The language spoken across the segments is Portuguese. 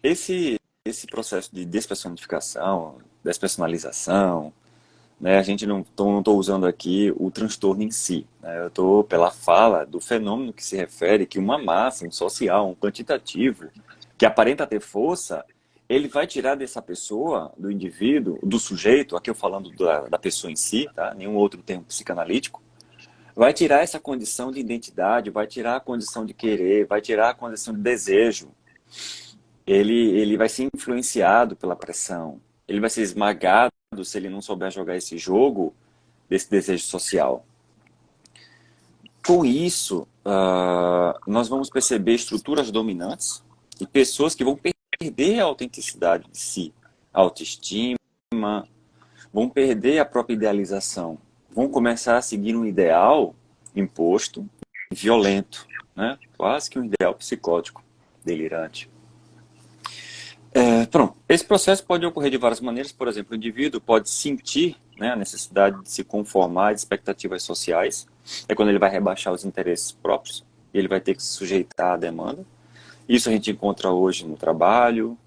esse processo de despersonificação, despersonalização, né, a gente não estou usando aqui o transtorno em si, né, eu estou pela fala do fenômeno que se refere que uma massa, um social, um quantitativo, que aparenta ter força, ele vai tirar dessa pessoa, do indivíduo, do sujeito, aqui eu falando da pessoa em si, tá, nenhum outro termo psicanalítico, vai tirar essa condição de identidade, vai tirar a condição de querer, vai tirar a condição de desejo. Ele vai ser influenciado pela pressão. Ele vai ser esmagado se ele não souber jogar esse jogo desse desejo social. Com isso, nós vamos perceber estruturas dominantes e pessoas que vão perder a autenticidade de si, a autoestima, vão perder a própria idealização, vão começar a seguir um ideal imposto, violento, né? Quase que um ideal psicótico, delirante. Pronto, esse processo pode ocorrer de várias maneiras. Por exemplo, o indivíduo pode sentir, né, a necessidade de se conformar às expectativas sociais. É quando ele vai rebaixar os interesses próprios e ele vai ter que se sujeitar à demanda. Isso a gente encontra hoje no trabalho,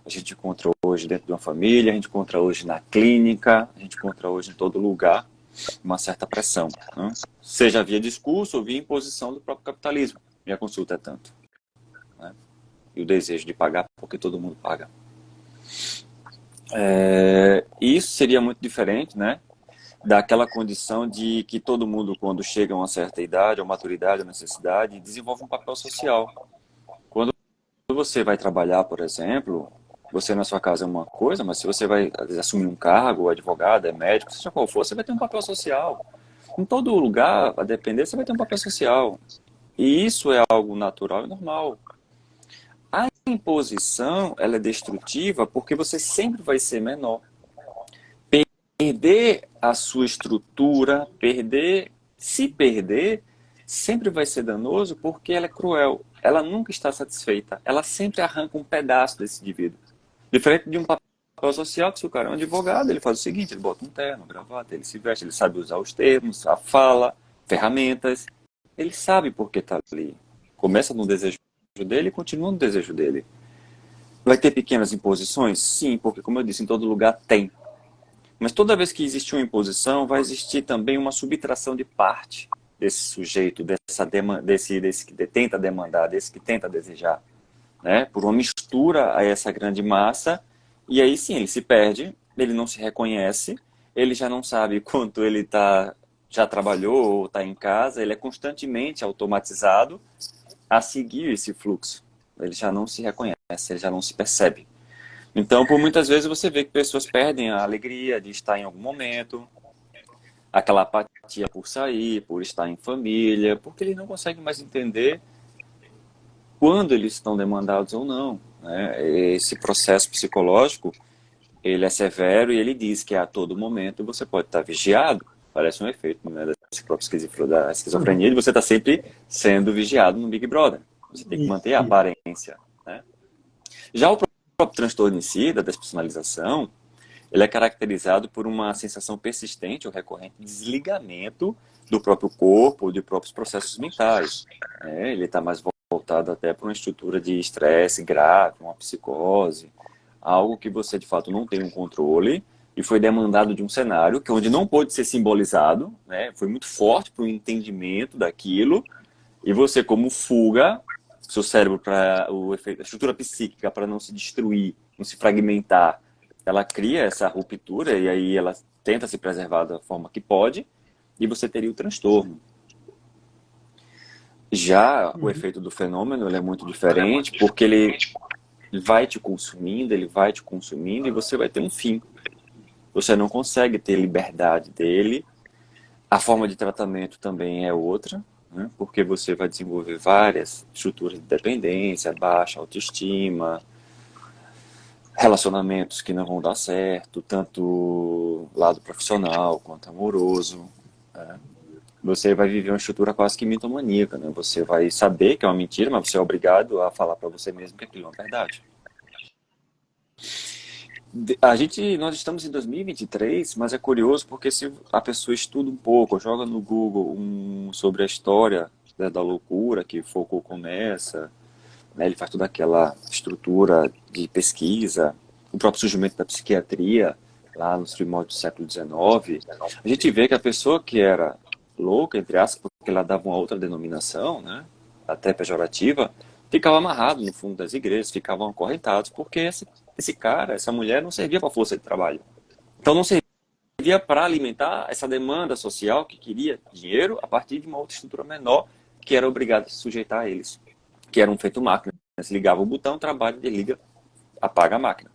a gente encontra hoje dentro de uma família, a gente encontra hoje na clínica, a gente encontra hoje em todo lugar uma certa pressão, né? Seja via discurso ou via imposição do próprio capitalismo. Minha consulta é tanto, né? E o desejo de pagar porque todo mundo paga. Isso seria muito diferente, né, daquela condição de que todo mundo, quando chega a uma certa idade, ou maturidade, ou necessidade, desenvolve um papel social. Quando você vai trabalhar, por exemplo, você na sua casa é uma coisa, mas se você vai assumir um cargo, advogado, é médico, seja qual for, você vai ter um papel social. Em todo lugar, a depender, você vai ter um papel social. E isso é algo natural e normal. A imposição, ela é destrutiva porque você sempre vai ser menor. Perder a sua estrutura, se perder, sempre vai ser danoso porque ela é cruel. Ela nunca está satisfeita. Ela sempre arranca um pedaço desse indivíduo. Diferente de um papel social, que se o cara é um advogado, ele faz o seguinte, ele bota um terno, gravata, ele se veste, ele sabe usar os termos, a fala, ferramentas. Ele sabe por que está ali. Começa no desejo dele e continua no desejo dele. Vai ter pequenas imposições? Sim, porque, como eu disse, em todo lugar tem. Mas toda vez que existe uma imposição, vai existir também uma subtração de parte desse sujeito, desse que tenta demandar, desse que tenta desejar, né? Por uma mistura a essa grande massa, e aí sim, ele se perde, ele não se reconhece, ele já não sabe quanto ele já trabalhou ou está em casa, ele é constantemente automatizado a seguir esse fluxo. Ele já não se reconhece, ele já não se percebe. Então, por muitas vezes você vê que pessoas perdem a alegria de estar em algum momento, aquela apatia por sair, por estar em família, porque eles não conseguem mais entender quando eles estão demandados ou não, né? Esse processo psicológico, ele é severo e ele diz que a todo momento você pode estar vigiado. Parece um efeito, né, da esquizofrenia, de você estar sempre sendo vigiado no Big Brother. Você tem que manter a E, aparência, né? Já o próprio transtorno em si, da despersonalização, ele é caracterizado por uma sensação persistente ou recorrente de desligamento do próprio corpo, de próprios processos mentais, né? Ele está mais voltado até para uma estrutura de estresse grave, uma psicose, algo que você de fato não tem um controle e foi demandado de um cenário que onde não pôde ser simbolizado, né? Foi muito forte para o entendimento daquilo e você, como fuga, seu cérebro, para o efeito, a estrutura psíquica, para não se destruir, não se fragmentar, ela cria essa ruptura e aí ela tenta se preservar da forma que pode e você teria o transtorno. Já o uhum, efeito do fenômeno ele é muito diferente porque ele ele vai te consumindo e você vai ter um fim. Você não consegue ter liberdade dele. A forma de tratamento também é outra, né? Porque você vai desenvolver várias estruturas de dependência, baixa autoestima, relacionamentos que não vão dar certo, tanto lado profissional quanto amoroso, né? Você vai viver uma estrutura quase que mitomaníaca, né? Você vai saber que é uma mentira, mas você é obrigado a falar para você mesmo que aquilo é uma verdade. Nós estamos em 2023, mas é curioso porque se a pessoa estuda um pouco, joga no Google sobre a história, né, da loucura que Foucault começa, né? Ele faz toda aquela estrutura de pesquisa, o próprio surgimento da psiquiatria, lá nos primórdios do século XIX. A gente vê que a pessoa que era louca, entre aspas, porque ela dava uma outra denominação, né? Até pejorativa, ficava amarrado no fundo das igrejas, ficavam acorrentados, porque esse cara, essa mulher não servia para força de trabalho. Então não servia para alimentar essa demanda social que queria dinheiro a partir de uma outra estrutura menor que era obrigada a se sujeitar a eles, que era um feito máquina. Se ligava o botão, trabalha, desliga, apaga a máquina.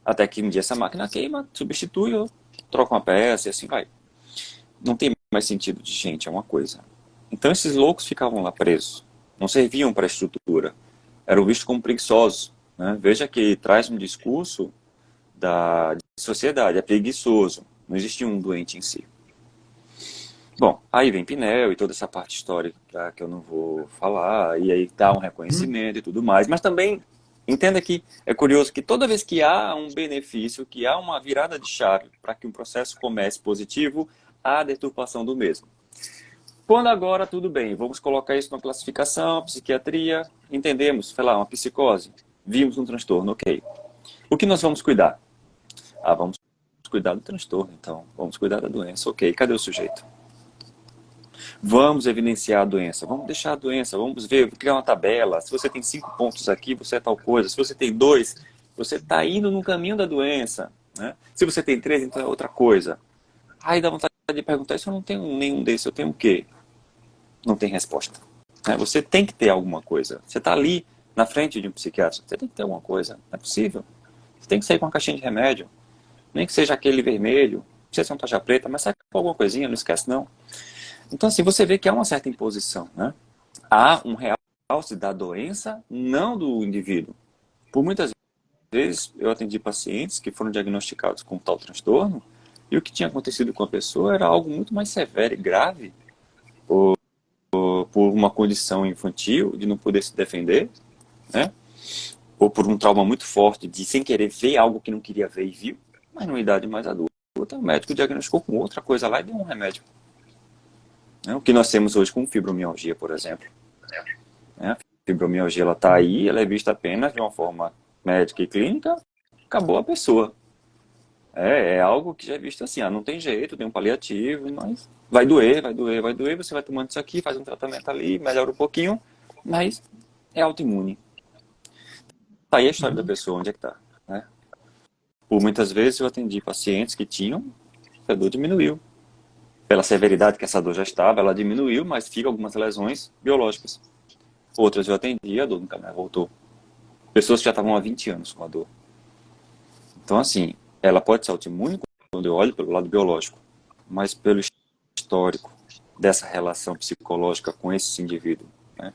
Até que um dia essa máquina queima, substitui ou troca uma peça e assim vai. Não tem mais sentido de gente, é uma coisa. Então esses loucos ficavam lá presos, não serviam para a estrutura, eram vistos como preguiçosos, né? Veja que traz um discurso de sociedade, é preguiçoso, não existia um doente em si. Bom, aí vem Pinel e toda essa parte histórica que eu não vou falar, e aí dá um reconhecimento e tudo mais, mas também entenda que é curioso que toda vez que há um benefício, que há uma virada de chave para que um processo comece positivo, há a deturpação do mesmo. Quando agora, tudo bem, vamos colocar isso na classificação, psiquiatria, entendemos, sei lá, uma psicose, vimos um transtorno, ok. O que nós vamos cuidar? Ah, vamos cuidar do transtorno, então, vamos cuidar da doença, ok. Cadê o sujeito? Vamos evidenciar a doença, vamos deixar a doença, vamos ver, criar uma tabela. Se você tem 5 pontos aqui, você é tal coisa. Se você tem 2, você está indo no caminho da doença, né? Se você tem 3, então é outra coisa. Aí dá vontade de perguntar, se eu não tenho nenhum desses, eu tenho o quê? Não tem resposta, né? Você tem que ter alguma coisa. Você está ali na frente de um psiquiatra, você tem que ter alguma coisa. Não é possível. Você tem que sair com uma caixinha de remédio. Nem que seja aquele vermelho, não precisa ser uma tarja preta, mas sai com alguma coisinha, não esquece não. Então, assim, você vê que há uma certa imposição, né? Há um realce da doença, não do indivíduo. Por muitas vezes, eu atendi pacientes que foram diagnosticados com tal transtorno, e o que tinha acontecido com a pessoa era algo muito mais severo e grave, por uma condição infantil, de não poder se defender, né? Ou por um trauma muito forte, de sem querer ver algo que não queria ver e viu, mas numa idade mais adulta, o médico diagnosticou com outra coisa lá e deu um remédio. O que nós temos hoje com fibromialgia, por exemplo. A fibromialgia está aí, ela é vista apenas de uma forma médica e clínica, acabou a pessoa. É algo que já é visto assim, não tem jeito, tem um paliativo, mas vai doer, vai doer, vai doer, você vai tomando isso aqui, faz um tratamento ali, melhora um pouquinho, mas é autoimune. Tá aí a história da pessoa, onde é que está, né? Por muitas vezes eu atendi pacientes que tinham, a dor diminuiu. Pela severidade que essa dor já estava, ela diminuiu, mas fica algumas lesões biológicas. Outras eu atendi, a dor nunca mais voltou. Pessoas que já estavam há 20 anos com a dor. Então, assim, ela pode ser autoimune quando eu olho pelo lado biológico, mas pelo histórico dessa relação psicológica com esse indivíduo, né?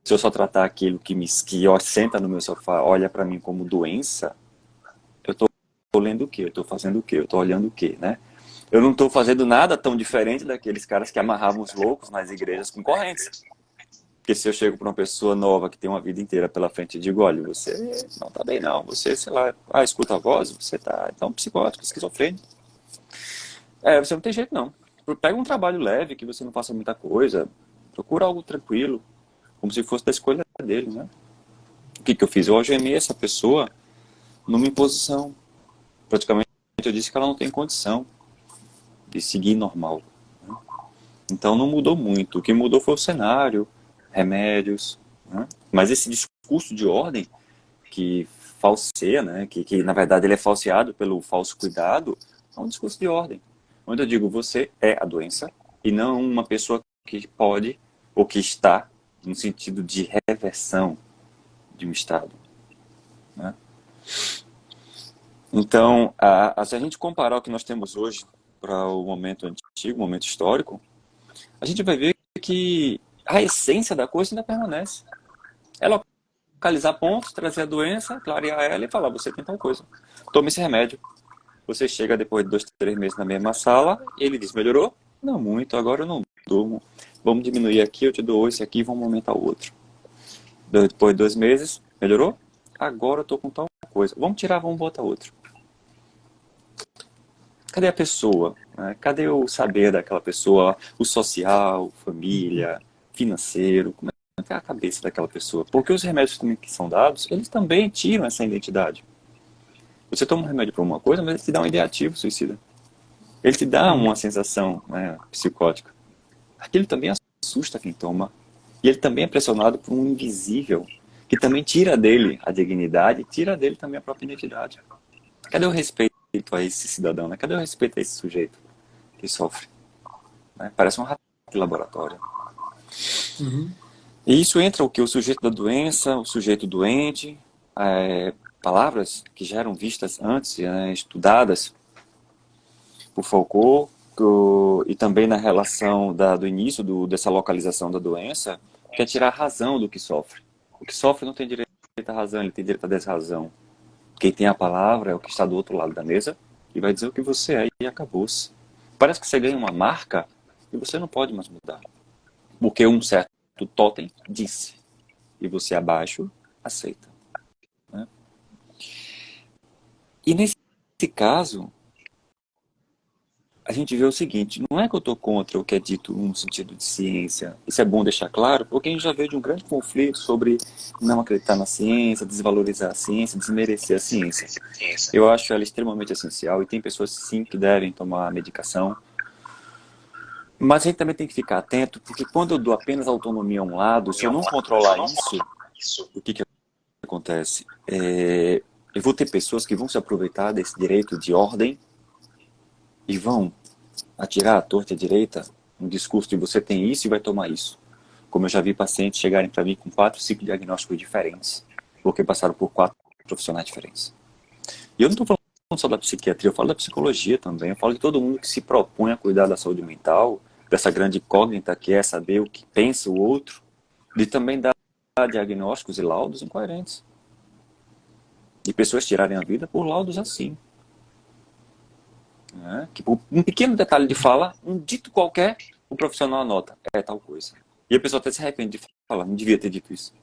Se eu só tratar aquilo que ó, senta no meu sofá, olha para mim como doença, eu estou lendo o quê? Eu estou fazendo o quê? Eu estou olhando o quê, né? Eu não estou fazendo nada tão diferente daqueles caras que amarravam os loucos nas igrejas com correntes. Porque se eu chego para uma pessoa nova que tem uma vida inteira pela frente e digo, olha, você não está bem não, você, sei lá, escuta a voz, você está então psicótico, esquizofrênico. Você não tem jeito não. Pega um trabalho leve, que você não faça muita coisa, procura algo tranquilo, como se fosse da escolha dele, né? O que eu fiz? Eu algemei essa pessoa numa imposição. Praticamente eu disse que ela não tem condição de seguir normal. Então não mudou muito. O que mudou foi o cenário, remédios, né? Mas esse discurso de ordem que falseia, né? que na verdade ele é falseado pelo falso cuidado, é um discurso de ordem. Onde eu digo, você é a doença e não uma pessoa que pode ou que está no sentido de reversão de um estado, né? Então, se a gente comparar o que nós temos hoje para o momento antigo, o momento histórico, a gente vai ver que a essência da coisa ainda permanece. É localizar pontos, trazer a doença, clarear ela e falar, você tem tal coisa. Tome esse remédio. Você chega depois de 2, 3 meses na mesma sala, e ele diz, melhorou? Não muito, agora eu não durmo. Vamos diminuir aqui, eu te dou esse aqui, vamos aumentar o outro. Depois de 2 meses, melhorou? Agora eu tô com tal coisa. Vamos tirar, vamos botar outro. Cadê a pessoa? Cadê o saber daquela pessoa? O social, família, financeiro, como é a cabeça daquela pessoa. Porque os remédios também que são dados, eles também tiram essa identidade. Você toma um remédio para uma coisa, mas ele te dá um ideativo suicida. Ele te dá uma sensação, né, psicótica. Aquilo também assusta quem toma. E ele também é pressionado por um invisível, que também tira dele a dignidade, tira dele também a própria identidade. Cadê o respeito a esse cidadão? Né? Cadê o respeito a esse sujeito que sofre? Né? Parece um rato de laboratório. Uhum. E isso entra o que? O sujeito da doença, o sujeito doente, palavras que já eram vistas antes, né, estudadas por Foucault, e também na relação do início dessa localização da doença, que é tirar a razão do que sofre. O que sofre não tem direito à razão, ele tem direito à desrazão. Quem tem a palavra é o que está do outro lado da mesa e vai dizer o que você é e acabou-se. Parece que você ganha uma marca e você não pode mais mudar. Porque um certo totem disse e você abaixo aceita. Né? E nesse caso, a gente vê o seguinte, não é que eu estou contra o que é dito no sentido de ciência, isso é bom deixar claro, porque a gente já veio de um grande conflito sobre não acreditar na ciência, desvalorizar a ciência, desmerecer a ciência. Eu acho ela extremamente essencial e tem pessoas sim que devem tomar medicação, mas a gente também tem que ficar atento, porque quando eu dou apenas autonomia a um lado, se eu não controlar isso, o que acontece? Eu vou ter pessoas que vão se aproveitar desse direito de ordem e vão atirar à torta e à direita um discurso de você tem isso e vai tomar isso. Como eu já vi pacientes chegarem para mim com 4, 5 diagnósticos diferentes, porque passaram por 4 profissionais diferentes. E eu não estou falando só da psiquiatria, eu falo da psicologia também, eu falo de todo mundo que se propõe a cuidar da saúde mental, dessa grande incógnita que é saber o que pensa o outro, de também dar diagnósticos e laudos incoerentes. De pessoas tirarem a vida por laudos assim. Né? Que por um pequeno detalhe de fala, um dito qualquer, o profissional anota, é tal coisa. E a pessoa até se arrepende de falar, não devia ter dito isso.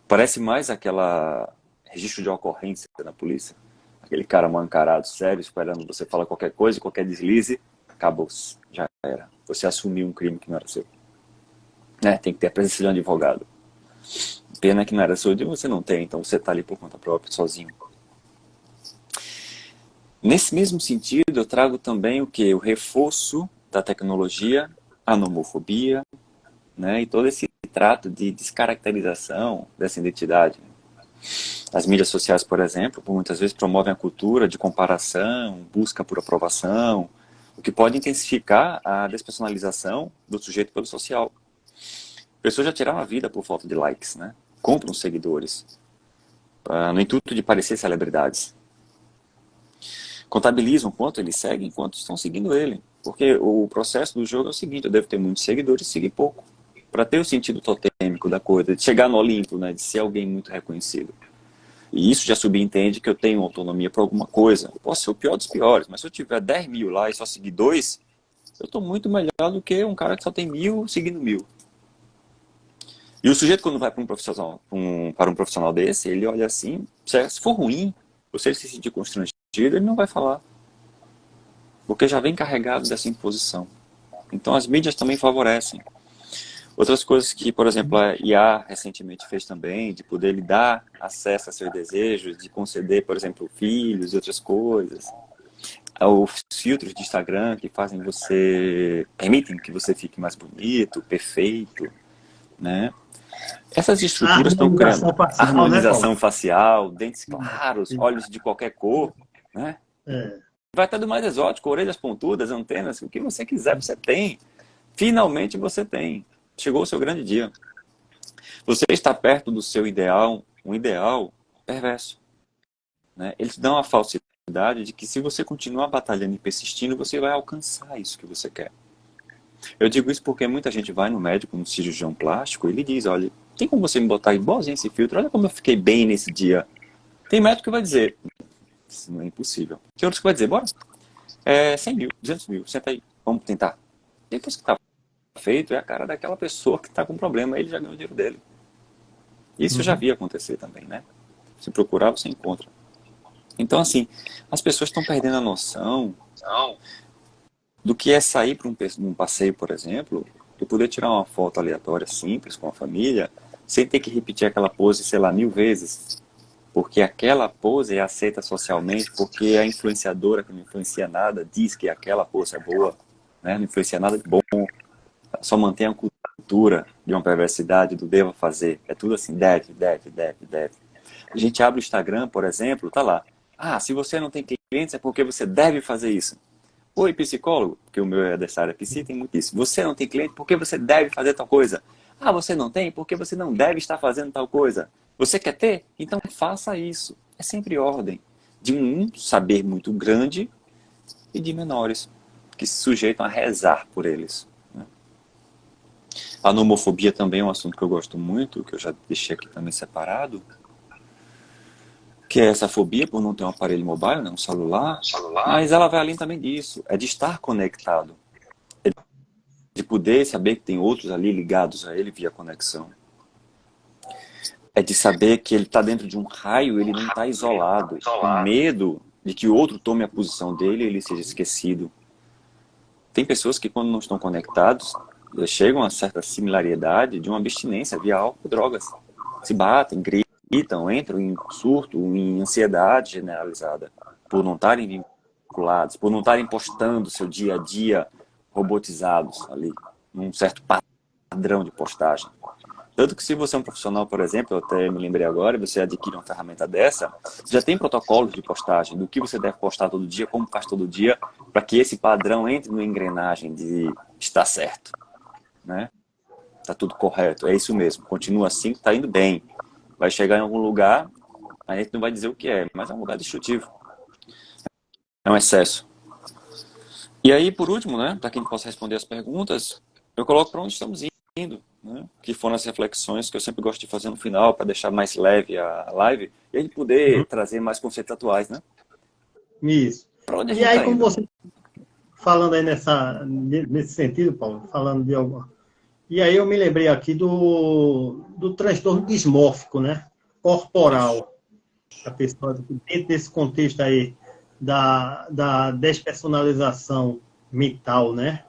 Parece mais aquela registro de ocorrência na polícia. Aquele cara mal encarado, sério, esperando você falar qualquer coisa, qualquer deslize, acabou-se, já era. Você assumiu um crime que não era seu. Tem que ter a presença de um advogado. Pena que não era seu, e você não tem, então você está ali por conta própria, sozinho. Nesse mesmo sentido, eu trago também o que? O reforço da tecnologia, a nomofobia, né? E todo esse trato de descaracterização dessa identidade. As mídias sociais, por exemplo, muitas vezes promovem a cultura de comparação, busca por aprovação, o que pode intensificar a despersonalização do sujeito pelo social. Pessoas já tiraram a vida por falta de likes, né? Compram seguidores, no intuito de parecer celebridades. Contabilizam quanto eles seguem, quanto estão seguindo ele. Porque o processo do jogo é o seguinte, eu devo ter muitos seguidores e seguir pouco. Para ter o sentido totêmico da coisa, de chegar no Olimpo, né, de ser alguém muito reconhecido. E isso já subentende que eu tenho autonomia para alguma coisa. Eu posso ser o pior dos piores, mas se eu tiver 10 mil lá e só seguir 2, eu estou muito melhor do que um cara que só tem 1.000 seguindo 1.000. E o sujeito, quando vai para um profissional desse, ele olha assim, se for ruim, ou se ele se sentir constrangido, ele não vai falar. Porque já vem carregado dessa imposição. Então as mídias também favorecem. Outras coisas que, por exemplo, a IA recentemente fez também, de poder lhe dar acesso a seus desejos, de conceder, por exemplo, filhos e outras coisas. Os filtros de Instagram que permitem que você fique mais bonito, perfeito, né? Essas A estruturas estão criando harmonização facial, né, harmonização Paulo? facial, dentes claros, olhos de qualquer cor, né? É. Vai estar do mais exótico, orelhas pontudas, antenas, o que você quiser, você tem. Finalmente você tem. Chegou o seu grande dia. Você está perto do seu ideal, um ideal perverso. Né? Eles dão a falsidade de que se você continuar batalhando e persistindo, você vai alcançar isso que você quer. Eu digo isso porque muita gente vai no médico, no cirurgião plástico, e ele diz, olha, tem como você me botar igualzinho esse filtro? Olha como eu fiquei bem nesse dia. Tem médico que vai dizer, isso não é impossível. Tem outros que vai dizer, bora, 100 mil, 200 mil, senta aí, vamos tentar. Depois que está feito, é a cara daquela pessoa que está com problema, ele já ganhou o dinheiro dele. Isso eu já vi acontecer também, né? Se procurar, você encontra. Então, assim, as pessoas estão perdendo a noção do que é sair para um passeio, por exemplo, e poder tirar uma foto aleatória, simples, com a família, sem ter que repetir aquela pose, sei lá, 1000 vezes. Porque aquela pose é aceita socialmente, porque a influenciadora, que não influencia nada, diz que aquela pose é boa, né? Não influencia nada de bom, só mantém a cultura de uma perversidade do deva fazer. É tudo assim, deve, deve, deve, deve. A gente abre o Instagram, por exemplo, tá lá. Ah, se você não tem clientes é porque você deve fazer isso. Oi, psicólogo, porque o meu é dessa área psi, tem muito isso. Você não tem cliente porque você deve fazer tal coisa. Ah, você não tem porque você não deve estar fazendo tal coisa. Você quer ter? Então faça isso. É sempre ordem de um saber muito grande e de menores que se sujeitam a rezar por eles. A nomofobia também é um assunto que eu gosto muito, que eu já deixei aqui também separado, que é essa fobia por não ter um aparelho mobile, né, um celular, mas ela vai além também disso, é de estar conectado, é de poder saber que tem outros ali ligados a ele via conexão, é de saber que ele está dentro de um raio, ele não está isolado, com medo de que o outro tome a posição dele e ele seja esquecido. Tem pessoas que quando não estão conectados, chegam a certa similaridade de uma abstinência via álcool e drogas. Se batem, gritam, entram em surto, em ansiedade generalizada, por não estarem vinculados, por não estarem postando seu dia a dia robotizados ali, num certo padrão de postagem. Tanto que se você é um profissional, por exemplo, eu até me lembrei agora, você adquire uma ferramenta dessa, já tem protocolos de postagem, do que você deve postar todo dia, como faz todo dia, para que esse padrão entre na engrenagem de estar certo, né? Tá tudo correto, é isso mesmo, continua assim, tá indo bem. Vai chegar em algum lugar, a gente não vai dizer o que é, mas é um lugar destrutivo, é um excesso. E aí, por último, né, para que a gente possa responder as perguntas, eu coloco para onde estamos indo, né, que foram as reflexões que eu sempre gosto de fazer no final, para deixar mais leve a live, e a gente poder trazer mais conceitos atuais, né? Isso. Para onde a E gente aí, está como indo? você falando aí nesse sentido, Paulo, falando de algo. E aí eu me lembrei aqui do transtorno dismórfico, né? Isso. Corporal. A pessoa, dentro desse contexto aí da despersonalização mental, né?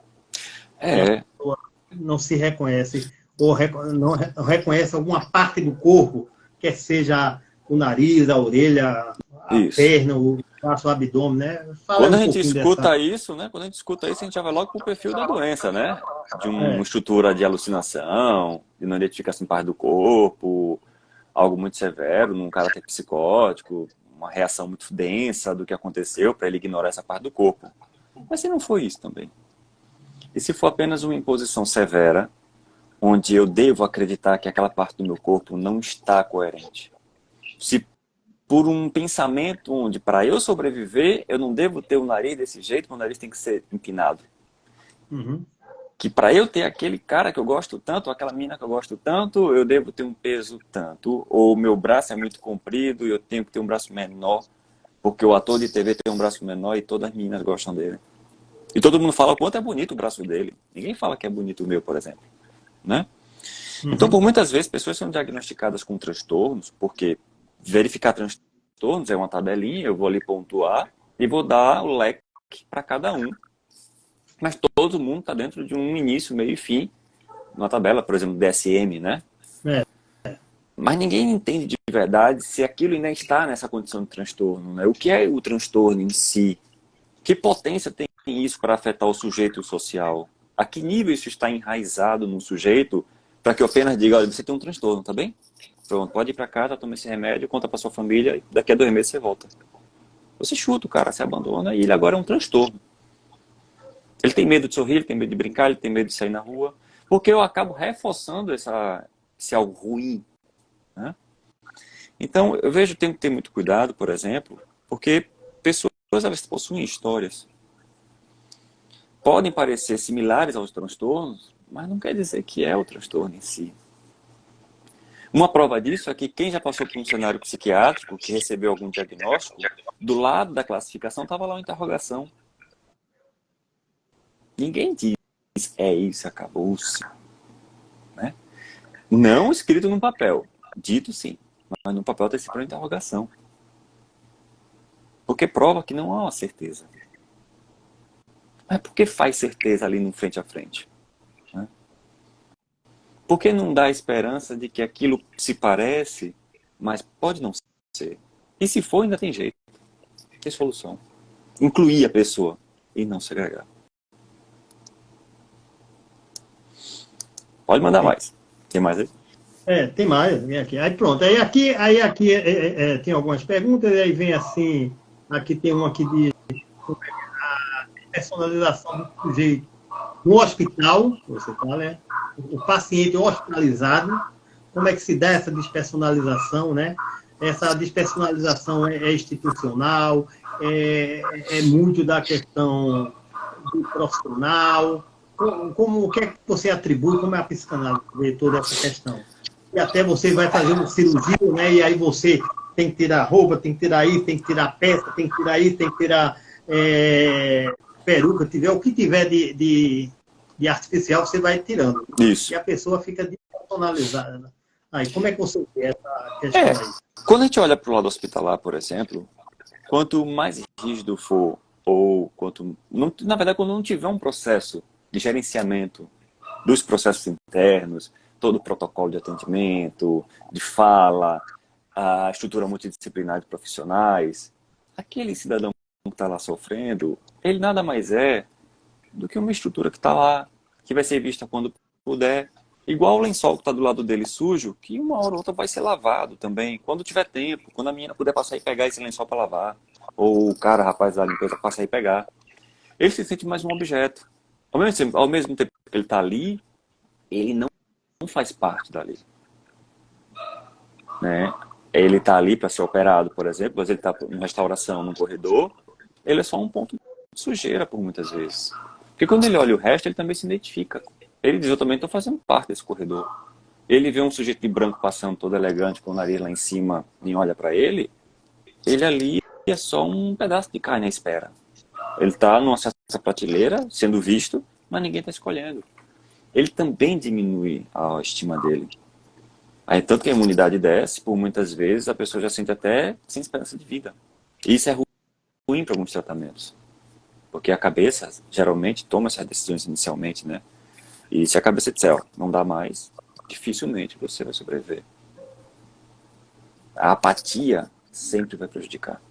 Que a É, pessoa não se reconhece, ou não reconhece alguma parte do corpo, quer seja o nariz, a orelha, a isso. perna, o braço, o abdômen, né? Fala Quando um a gente pouquinho dessa. escuta isso, né? Quando a gente escuta isso, a gente já vai logo para o perfil da doença, né? De uma É. estrutura de alucinação, de não identificação em parte do corpo, algo muito severo, num caráter psicótico, uma reação muito densa do que aconteceu para ele ignorar essa parte do corpo. Mas se não foi isso também? E se for apenas uma imposição severa, onde eu devo acreditar que aquela parte do meu corpo não está coerente? Se por um pensamento onde, para eu sobreviver, eu não devo ter o nariz desse jeito, meu nariz tem que ser empinado. Uhum. Que para eu ter aquele cara que eu gosto tanto, aquela menina que eu gosto tanto, eu devo ter um peso tanto. Ou meu braço é muito comprido e eu tenho que ter um braço menor, porque o ator de TV tem um braço menor e todas as meninas gostam dele. E todo mundo fala o quanto é bonito o braço dele. Ninguém fala que é bonito o meu, por exemplo. Né? Então, por Uhum. muitas vezes, pessoas são diagnosticadas com transtornos, porque verificar transtornos é uma tabelinha, eu vou ali pontuar e vou dar o leque para cada um. Mas todo mundo está dentro de um início, meio e fim, uma tabela, por exemplo, DSM, né? É. Mas ninguém entende de verdade se aquilo ainda está nessa condição de transtorno, né? O que é o transtorno em si? Que potência tem isso para afetar o sujeito social? A que nível isso está enraizado no sujeito para que eu apenas diga, olha, você tem um transtorno, tá bem? Pronto, pode ir para casa, toma esse remédio, conta para sua família e daqui a 2 meses você volta. Você chuta o cara, se abandona e ele agora é um transtorno. Ele tem medo de sorrir, ele tem medo de brincar, ele tem medo de sair na rua, porque eu acabo reforçando esse algo ruim, né? Então, eu vejo que tem que ter muito cuidado, por exemplo, porque pessoas elas possuem histórias. Podem parecer similares aos transtornos, mas não quer dizer que é o transtorno em si. Uma prova disso é que quem já passou por um cenário psiquiátrico, que recebeu algum diagnóstico, do lado da classificação estava lá uma interrogação. Ninguém diz, é isso, acabou-se. Né? Não escrito num papel, dito sim, mas no papel está escrito uma interrogação. Porque prova que não há uma certeza. Mas por que faz certeza ali no frente a frente? Né? Por que não dá a esperança de que aquilo se parece, mas pode não ser? E se for, ainda tem jeito. Tem solução. Incluir a pessoa e não segregar. Pode mandar mais. Tem mais aí? Tem mais. Vem aqui. Aí pronto. Aí aqui tem algumas perguntas, e aí vem assim, aqui tem uma que diz a personalização do sujeito no hospital, você fala, né? O paciente hospitalizado, como é que se dá essa despersonalização, né? Essa despersonalização é institucional, é muito da questão do profissional. O que é que você atribui, como é a psicanálise vê toda essa questão? E até você vai fazer uma cirurgia, né? E aí você tem que tirar roupa, tem que tirar isso, tem que tirar peça, tem que tirar isso, tem que tirar peruca, o que tiver de artificial, você vai tirando. Isso. E a pessoa fica despersonalizada. Aí, como é que você vê essa questão aí? Quando a gente olha para o lado hospitalar, por exemplo, quanto mais rígido for, ou quanto... na verdade, quando não tiver um processo de gerenciamento dos processos internos, todo o protocolo de atendimento, de fala, a estrutura multidisciplinar de profissionais, aquele cidadão que está lá sofrendo, ele nada mais é do que uma estrutura que está lá, que vai ser vista quando puder, igual o lençol que está do lado dele sujo, que uma hora ou outra vai ser lavado também, quando tiver tempo, quando a menina puder passar e pegar esse lençol para lavar, ou o cara, rapaz da limpeza, passar e pegar. Ele se sente mais um objeto. Ao mesmo tempo que ele está ali, ele não faz parte dali. Né? Ele está ali para ser operado, por exemplo, mas ele está em restauração, num corredor, ele é só um ponto de sujeira por muitas vezes. Porque quando ele olha o resto, ele também se identifica. Ele diz, eu também estou fazendo parte desse corredor. Ele vê um sujeito de branco passando todo elegante, com o nariz lá em cima, e olha para ele ali é só um pedaço de carne à espera. Ele está numa certa prateleira, sendo visto, mas ninguém está escolhendo. Ele também diminui a estima dele. Aí, tanto que a imunidade desce, por muitas vezes a pessoa já sente até sem esperança de vida. E isso é ruim para alguns tratamentos. Porque a cabeça, geralmente, toma essas decisões inicialmente, né? E se a cabeça disser, não dá mais, dificilmente você vai sobreviver. A apatia sempre vai prejudicar.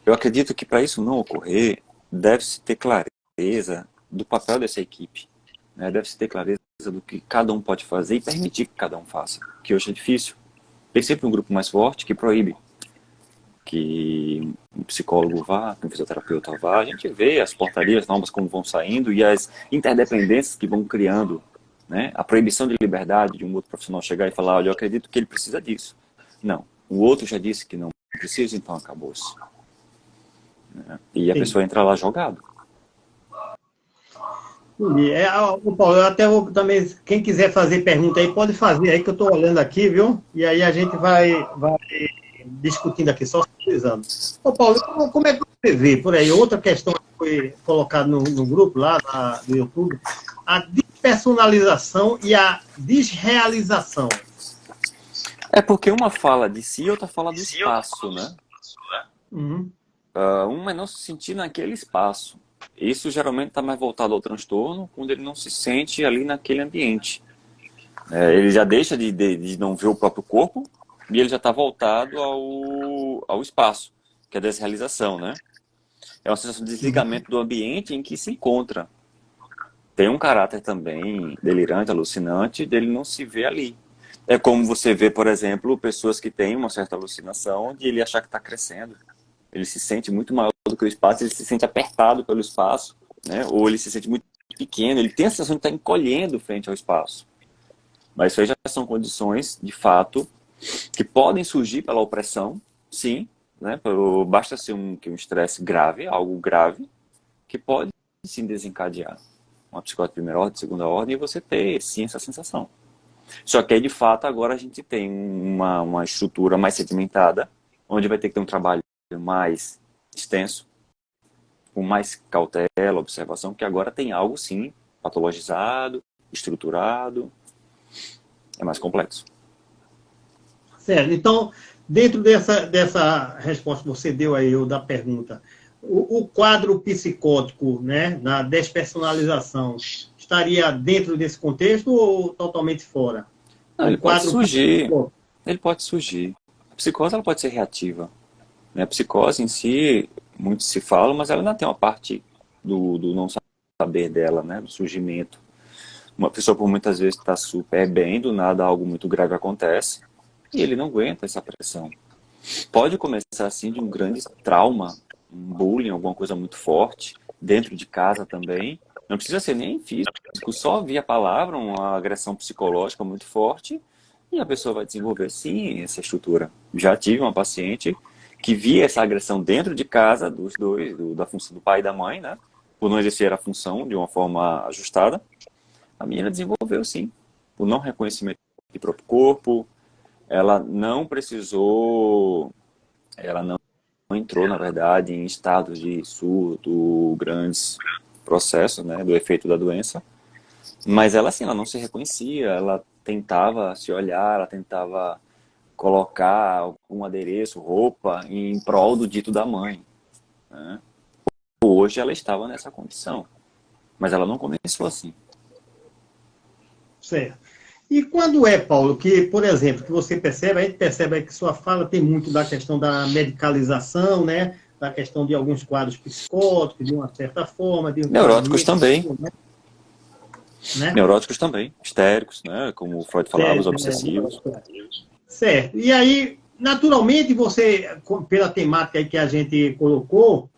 Eu acredito que para isso não ocorrer, deve-se ter clareza do papel dessa equipe. Né? Deve-se ter clareza do que cada um pode fazer e permitir que cada um faça. Que hoje é difícil. Tem sempre um grupo mais forte que proíbe. Que um psicólogo vá, que um fisioterapeuta vá. A gente vê as portarias, as normas como vão saindo e as interdependências que vão criando. Né? A proibição de liberdade de um outro profissional chegar e falar, olha, eu acredito que ele precisa disso. Não. O outro já disse que não precisa, então acabou-se. E a pessoa entra lá jogado. Paulo, eu até vou também, quem quiser fazer pergunta aí, pode fazer aí, que eu estou olhando aqui, viu? E aí a gente vai discutindo aqui, só finalizando. Paulo, como é que você vê por aí? Outra questão que foi colocada no grupo lá do YouTube, a despersonalização e a desrealização. É porque uma fala de si e outra fala do espaço, né? Uhum. Uma é não se sentir naquele espaço. Isso geralmente está mais voltado ao transtorno, quando ele não se sente ali naquele ambiente. Ele já deixa de não ver o próprio corpo e ele já está voltado ao espaço, que é a desrealização, né? É uma sensação de desligamento do ambiente em que se encontra. Tem um caráter também delirante, alucinante, dele não se ver ali. É como você vê, por exemplo, pessoas que têm uma certa alucinação de ele achar que está crescendo. Ele se sente muito maior do que o espaço, ele se sente apertado pelo espaço, né? Ou ele se sente muito pequeno, ele tem a sensação de estar encolhendo frente ao espaço. Mas isso aí já são condições, de fato, que podem surgir pela opressão, sim, né? Basta ser um estresse grave, algo grave, que pode sim desencadear uma psicose de primeira ordem, de segunda ordem, e você ter sim essa sensação. Só que aí, de fato, agora a gente tem uma estrutura mais sedimentada, onde vai ter que ter um trabalho mais extenso, com mais cautela, observação, que agora tem algo, sim, patologizado, estruturado, é mais complexo. Certo. Então, dentro dessa resposta que você deu aí, ou da pergunta, o quadro psicótico, né, na despersonalização, estaria dentro desse contexto ou totalmente fora? Não, Um ele pode quadro... surgir. Ele pode surgir. A psicose ela pode ser reativa, né? A psicose em si, muito se fala, mas ela ainda tem uma parte do não saber dela, né? Do surgimento. Uma pessoa, por muitas vezes, está super bem, do nada algo muito grave acontece, e ele não aguenta essa pressão. Pode começar assim de um grande trauma, um bullying, alguma coisa muito forte, dentro de casa também. Não precisa ser nem físico, só via palavra, uma agressão psicológica muito forte, e a pessoa vai desenvolver sim essa estrutura. Já tive uma paciente que via essa agressão dentro de casa dos dois, da função do pai e da mãe, né? Por não exercer a função de uma forma ajustada. A menina desenvolveu sim, o não reconhecimento do próprio corpo, ela não precisou, ela não entrou, na verdade, em estados de surto, grandes processos, né, do efeito da doença, mas ela, assim, ela não se reconhecia, ela tentava se olhar, ela tentava colocar algum adereço, roupa, em prol do dito da mãe, né? Hoje ela estava nessa condição, mas ela não começou assim. Certo. E quando é, Paulo, que, por exemplo, que você percebe, a gente percebe aí que sua fala tem muito da questão da medicalização, né? Da questão de alguns quadros psicóticos, de uma certa forma, de um Neuróticos tratamento, também, né? neuróticos também, histéricos, né, como o Freud falava, os obsessivos. Certo. E aí, naturalmente, você, pela temática aí que a gente colocou,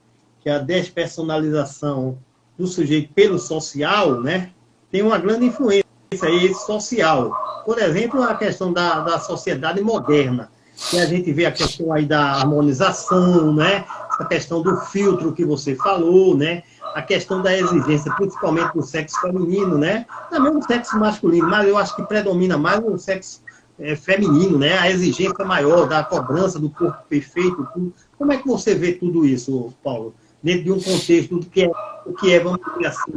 que é a despersonalização do sujeito pelo social, né? Tem uma grande influência aí social. Por exemplo, a questão da sociedade moderna, que a gente vê a questão aí da harmonização, né? A questão do filtro que você falou, né? A questão da exigência, principalmente do sexo feminino, né? Também do sexo masculino, mas eu acho que predomina mais o sexo feminino, né? A exigência maior da cobrança do corpo perfeito. Tudo. Como é que você vê tudo isso, Paulo? Dentro de um contexto do que é, vamos dizer assim,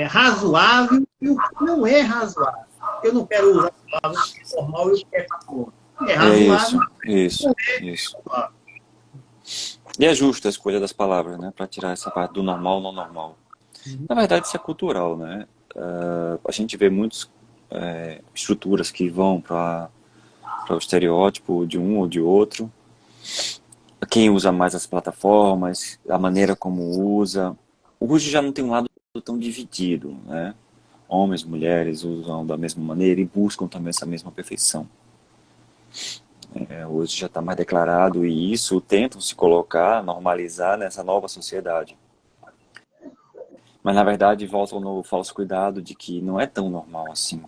razoável e o que não é razoável. Eu não quero usar a palavra normal e o que é razoável. É É razoável, isso, isso. E é justo a escolha das palavras, né, para tirar essa parte do normal, não normal. Na verdade, isso é cultural, né? A gente vê muitas estruturas que vão para o estereótipo de um ou de outro. Quem usa mais as plataformas, a maneira como usa. Hoje já não tem um lado tão dividido, né? Homens e mulheres usam da mesma maneira e buscam também essa mesma perfeição. Hoje já está mais declarado e isso tentam se colocar, normalizar nessa nova sociedade. Mas na verdade voltam no falso cuidado de que não é tão normal assim.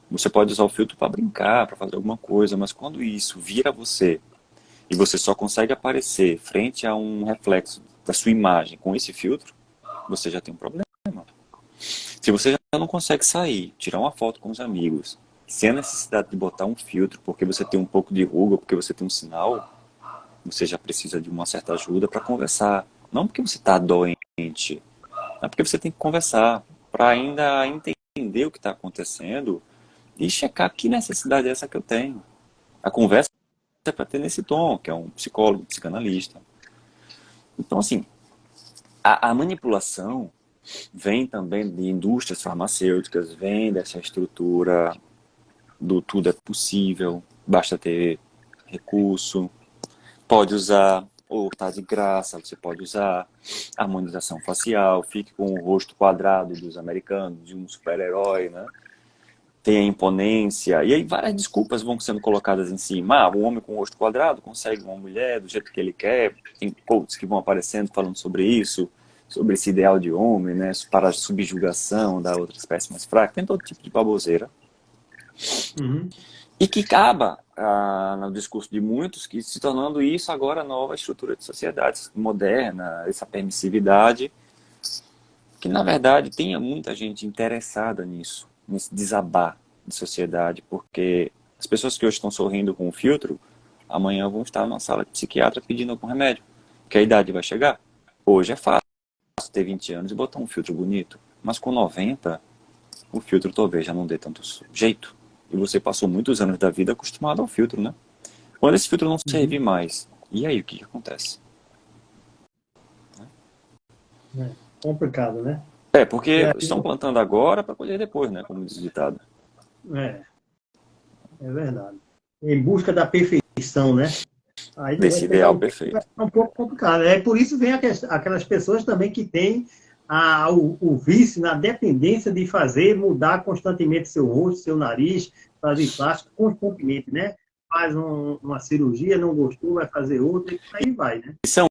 Você pode usar o filtro para brincar, para fazer alguma coisa, mas quando isso vira você e você só consegue aparecer frente a um reflexo da sua imagem com esse filtro, você já tem um problema. Se você já não consegue sair, tirar uma foto com os amigos, sem a necessidade de botar um filtro, porque você tem um pouco de ruga, porque você tem um sinal, você já precisa de uma certa ajuda para conversar. Não porque você está doente, é porque você tem que conversar para ainda entender o que está acontecendo e checar que necessidade é essa que eu tenho. A conversa é para ter nesse tom, que é um psicólogo, um psicanalista. Então, assim, a manipulação vem também de indústrias farmacêuticas, vem dessa estrutura do tudo é possível, basta ter recurso, pode usar, ou está de graça, você pode usar harmonização facial, fique com o rosto quadrado dos americanos, de um super-herói, né? Tem a imponência, e aí várias desculpas vão sendo colocadas em cima. O homem com o rosto quadrado consegue uma mulher do jeito que ele quer, tem quotes que vão aparecendo falando sobre isso, sobre esse ideal de homem, né, para a subjugação da outra espécie mais fraca, tem todo tipo de baboseira. E que acaba, no discurso de muitos, que se tornando isso agora a nova estrutura de sociedade moderna, essa permissividade, que na verdade tem muita gente interessada nisso, nesse desabar de sociedade, porque as pessoas que hoje estão sorrindo com o filtro, amanhã vão estar numa sala de psiquiatra pedindo algum remédio, que a idade vai chegar. Hoje é fácil ter 20 anos e botar um filtro bonito, mas com 90, o filtro talvez já não dê tanto jeito. E você passou muitos anos da vida acostumado ao filtro, né? Quando esse filtro não servir mais, e aí o que acontece? É complicado, né? É, porque E aí, estão plantando agora para colher depois, né? Como diz o ditado. é, é verdade. Em busca da perfeição, né? Aí tu vai Desse pegar ideal um tempo que vai perfeito. ficar um pouco complicado. É por isso vem aquelas pessoas também que têm o vício na dependência de fazer mudar constantemente seu rosto, seu nariz, fazer plástico constantemente, né? Faz uma cirurgia, não gostou, vai fazer outra e por aí vai, né? E são